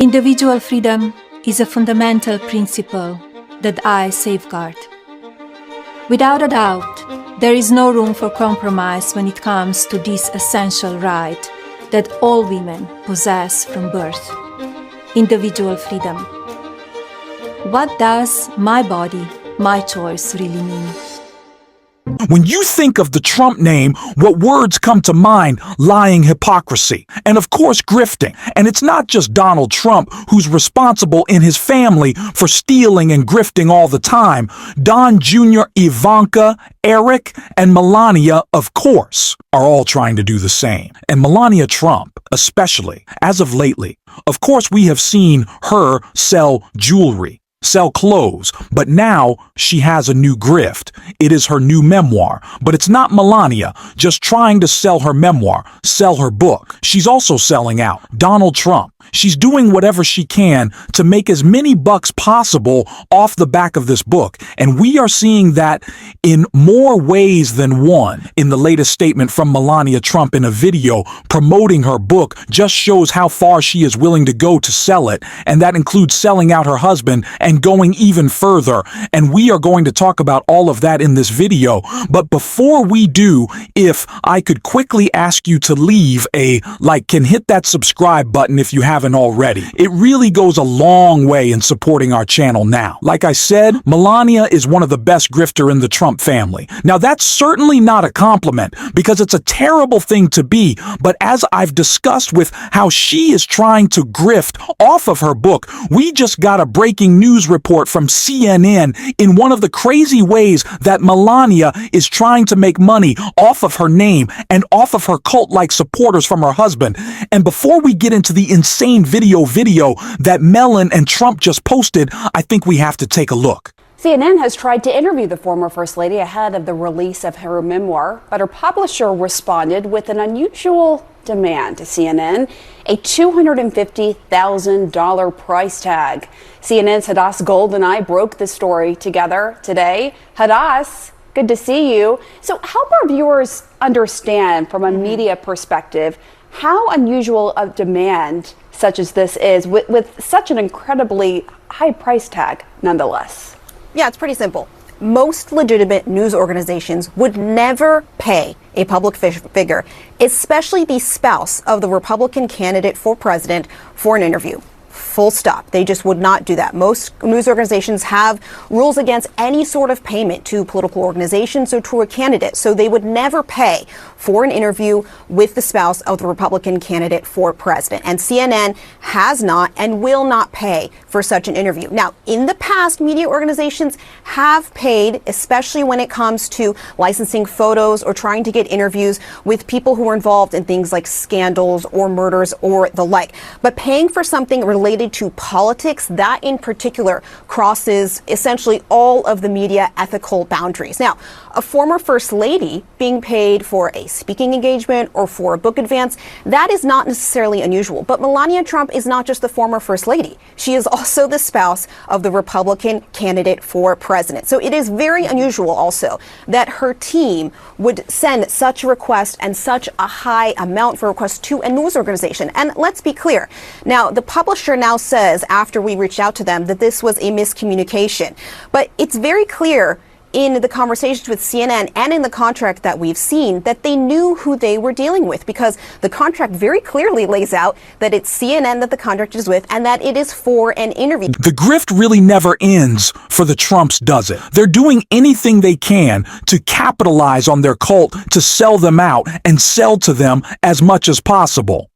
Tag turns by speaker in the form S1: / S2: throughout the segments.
S1: Individual freedom is a fundamental principle that I safeguard. Without a doubt, there is no room for compromise when it comes to this essential right that all women possess from birth: individual freedom. What does my body, my choice really mean?
S2: When you think of the Trump name, what words come to mind? Lying, hypocrisy, and of course grifting. And it's not just Donald Trump who's responsible in his family for stealing and grifting all the time. Don Jr., Ivanka, Eric, and Melania, of course, are all trying to do the same. And Melania Trump, especially, as of lately, of course we have seen her sell jewelry, sell clothes, but now she has a new grift. It is her new memoir, but it's not Melania just trying to sell her memoir, sell her book. She's also selling out Donald Trump. She's doing whatever she can to make as many bucks possible off the back of this book, and we are seeing that in more ways than one. In the latest statement from Melania Trump in a video promoting her book just shows how far she is willing to go to sell it, and that includes selling out her husband and going even further. And we are going to talk about all of that in this video. But before we do, if I could quickly ask you to leave a like and hit that subscribe button if you haven't already. It really goes a long way in supporting our channel now. Like I said, Melania is one of the best grifter in the Trump family. Now that's certainly not a compliment because it's a terrible thing to be, but as I've discussed with how she is trying to grift off of her book, we just got a breaking news report from CNN in one of the crazy ways that Melania is trying to make money off of her name and off of her cult-like supporters from her husband. And before we get into the insane video that Melon and Trump just posted, I think we have to take a look.
S3: CNN has tried to interview the former First Lady ahead of the release of her memoir, but her publisher responded with an unusual demand to CNN, a $250,000 price tag. CNN's Hadass Gold and I broke the story together today. Hadass, good to see you. So help our viewers understand from a media perspective how unusual a demand such as this is with such an incredibly high price tag nonetheless.
S4: Yeah, it's pretty simple. Most legitimate news organizations would never pay a public figure, especially the spouse of the Republican candidate for president, for an interview. Full stop. They just would not do that. Most news organizations have rules against any sort of payment to political organizations or to a candidate. So they would never pay for an interview with the spouse of the Republican candidate for president. And CNN has not and will not pay for such an interview. Now, in the past, media organizations have paid, especially when it comes to licensing photos or trying to get interviews with people who are involved in things like scandals or murders or the like. But paying for something related to politics, that in particular crosses essentially all of the media ethical boundaries. Now, a former First Lady being paid for a speaking engagement or for a book advance, that is not necessarily unusual. But Melania Trump is not just the former First Lady. She is also the spouse of the Republican candidate for president. So it is very unusual also that her team would send such a request and such a high amount for requests to a news organization. And let's be clear. Now, the publisher now says, after we reached out to them, that this was a miscommunication. But it's very clear in the conversations with CNN and in the contract that we've seen that they knew who they were dealing with, because the contract very clearly lays out that it's CNN that the contract is with and that it is for an interview.
S2: The grift really never ends for the Trumps, does it? They're doing anything they can to capitalize on their cult, to sell them out and sell to them as much as possible.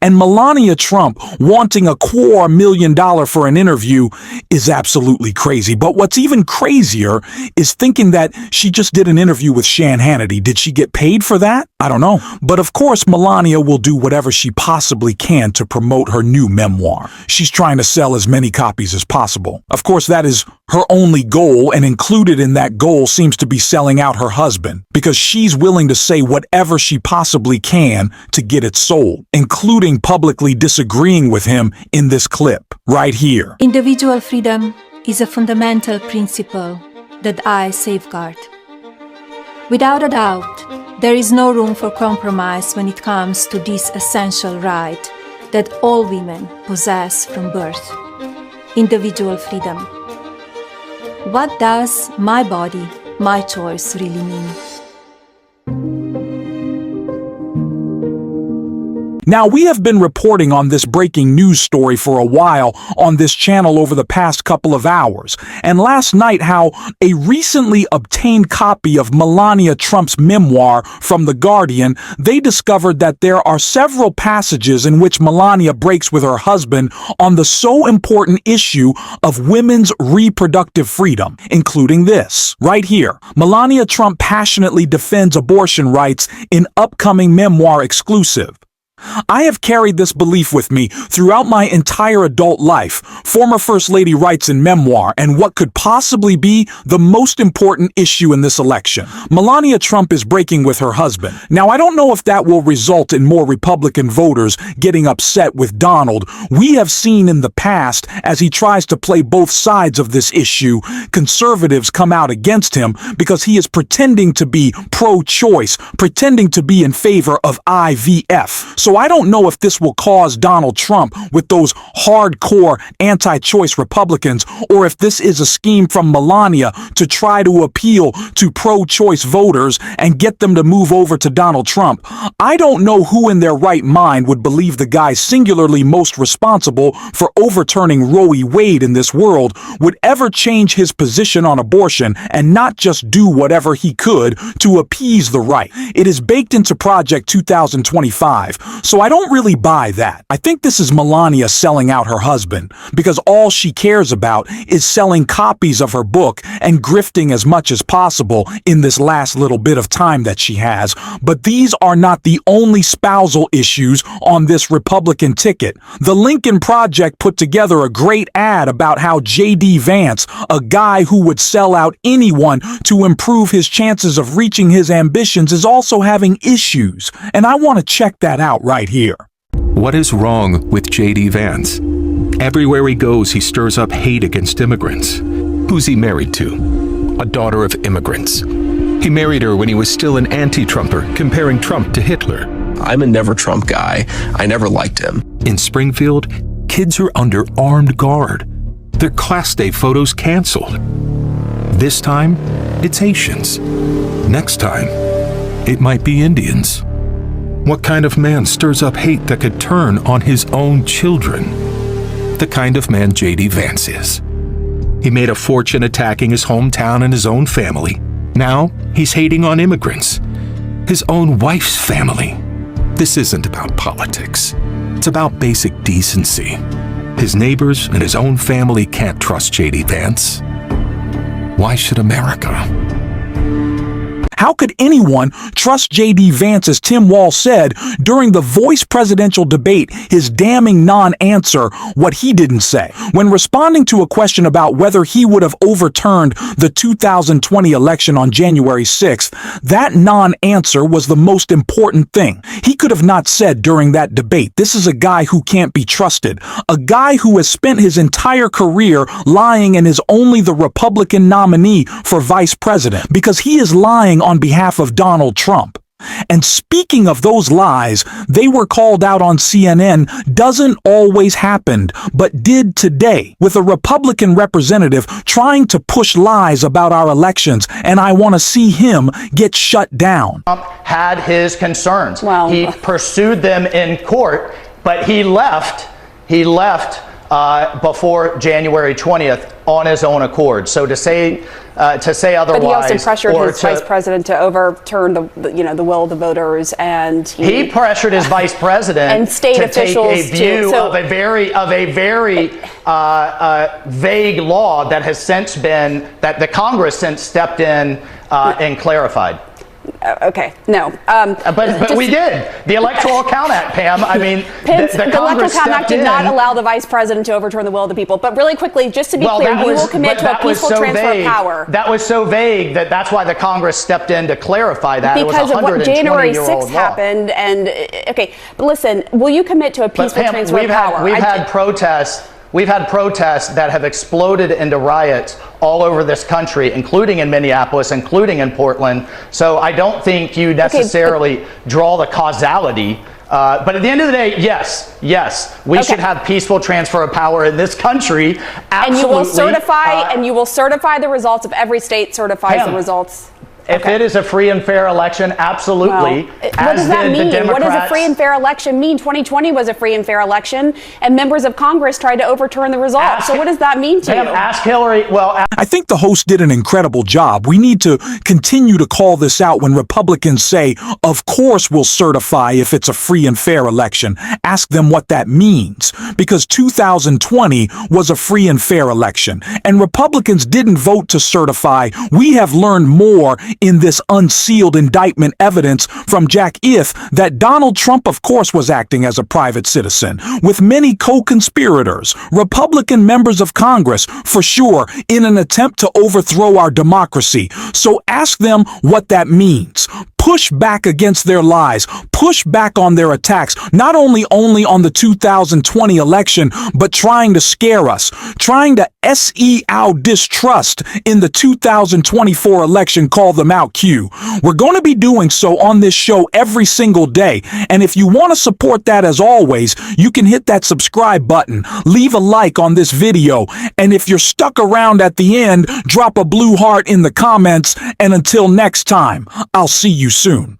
S2: And Melania Trump wanting $250,000 for an interview is absolutely crazy. But what's even crazier is thinking that she just did an interview with Shan Hannity. Did she get paid for that? I don't know. But of course, Melania will do whatever she possibly can to promote her new memoir. She's trying to sell as many copies as possible. Of course, that is her only goal, and included in that goal seems to be selling out her husband, because she's willing to say whatever she possibly can to get it sold, including publicly disagreeing with him in this clip right here.
S1: Individual freedom is a fundamental principle that I safeguard. Without a doubt, there is no room for compromise when it comes to this essential right that all women possess from birth: individual freedom. What does my body, my choice really mean?
S2: Now, we have been reporting on this breaking news story for a while on this channel over the past couple of hours, and last night how a recently obtained copy of Melania Trump's memoir from The Guardian, they discovered that there are several passages in which Melania breaks with her husband on the so important issue of women's reproductive freedom, including this, right here. Melania Trump passionately defends abortion rights in upcoming memoir exclusive. I have carried this belief with me throughout my entire adult life, former First Lady writes in memoir, and what could possibly be the most important issue in this election. Melania Trump is breaking with her husband. Now, I don't know if that will result in more Republican voters getting upset with Donald. We have seen in the past, as he tries to play both sides of this issue, conservatives come out against him because he is pretending to be pro-choice, pretending to be in favor of IVF. So I don't know if this will cause Donald Trump with those hardcore anti-choice Republicans, or if this is a scheme from Melania to try to appeal to pro-choice voters and get them to move over to Donald Trump. I don't know who in their right mind would believe the guy singularly most responsible for overturning Roe v. Wade in this world would ever change his position on abortion and not just do whatever he could to appease the right. It is baked into Project 2025. So I don't really buy that. I think this is Melania selling out her husband because all she cares about is selling copies of her book and grifting as much as possible in this last little bit of time that she has. But these are not the only spousal issues on this Republican ticket. The Lincoln Project put together a great ad about how JD Vance, a guy who would sell out anyone to improve his chances of reaching his ambitions, is also having issues. And I want to check that out right here.
S5: What is wrong with JD Vance? Everywhere he goes, he stirs up hate against immigrants. Who's he married to? A daughter of immigrants. He married her when he was still an anti-Trumper, comparing Trump to Hitler.
S6: I'm a never Trump guy. I never liked him.
S5: In Springfield, kids are under armed guard. Their class day photos canceled. This time, it's Haitians. Next time, it might be Indians. What kind of man stirs up hate that could turn on his own children? The kind of man JD Vance is. He made a fortune attacking his hometown and his own family. Now he's hating on immigrants, his own wife's family. This isn't about politics. It's about basic decency. His neighbors and his own family can't trust JD Vance. Why should America?
S2: How could anyone trust JD Vance, as Tim Walz said during the Voice presidential debate, his damning non-answer, what he didn't say? When responding to a question about whether he would have overturned the 2020 election on January 6th, that non-answer was the most important thing. He could have not said during that debate, this is a guy who can't be trusted, a guy who has spent his entire career lying and is only the Republican nominee for vice president, because he is lying on behalf of Donald Trump. And speaking of those lies, they were called out on CNN. Doesn't always happen, but did today, with a Republican representative trying to push lies about our elections, and I want to see him get shut down.
S7: Trump had his concerns.
S3: Well,
S7: he pursued them in court, but he left before January 20th on his own accord. So to say otherwise,
S3: but he also pressured his
S7: to,
S3: vice president to overturn the will of the voters, and
S7: he pressured his vice president
S3: and state
S7: to
S3: officials
S7: take a view of a very vague law that has since been that the Congress since stepped in and clarified.
S3: Okay, no.
S7: But we did. The Electoral Count Act, Pam. I mean, the
S3: Electoral
S7: Congress
S3: Count Act did
S7: stepped
S3: not
S7: in.
S3: allow the vice president to overturn the will of the people. But really quickly, just to be clear, you will commit to a peaceful transfer of power.
S7: That was so vague that's why the Congress stepped in to clarify that.
S3: Because
S7: it was
S3: of what January 6th
S7: law.
S3: happened. And, okay, but listen, will you commit to a peaceful transfer of power?
S7: We've had protests. We've had protests that have exploded into riots all over this country, including in Minneapolis, including in Portland. So I don't think you necessarily draw the causality But at the end of the day, yes, we should have peaceful transfer of power in this country. Absolutely.
S3: And you will certify the results. If every state certifies the results.
S7: If it is a free and fair election, absolutely.
S3: Well, what does that mean? What does a free and fair election mean? 2020 was a free and fair election, and members of Congress tried to overturn the results. So what does that mean to you?
S7: Ask Hillary.
S2: I think the host did an incredible job. We need to continue to call this out when Republicans say, of course we'll certify if it's a free and fair election. Ask them what that means, because 2020 was a free and fair election, and Republicans didn't vote to certify. We have learned more in this unsealed indictment evidence from Jack If that Donald Trump, of course, was acting as a private citizen with many co-conspirators, Republican members of Congress, for sure, in an attempt to overthrow our democracy. So ask them what that means. Push back against their lies, push back on their attacks, not only on the 2020 election, but trying to scare us, trying to SE our distrust in the 2024 election. Call them out, Q. We're going to be doing so on this show every single day. And if you want to support that, as always, you can hit that subscribe button, leave a like on this video, and if you're stuck around at the end, drop a blue heart in the comments. And until next time, I'll see you soon.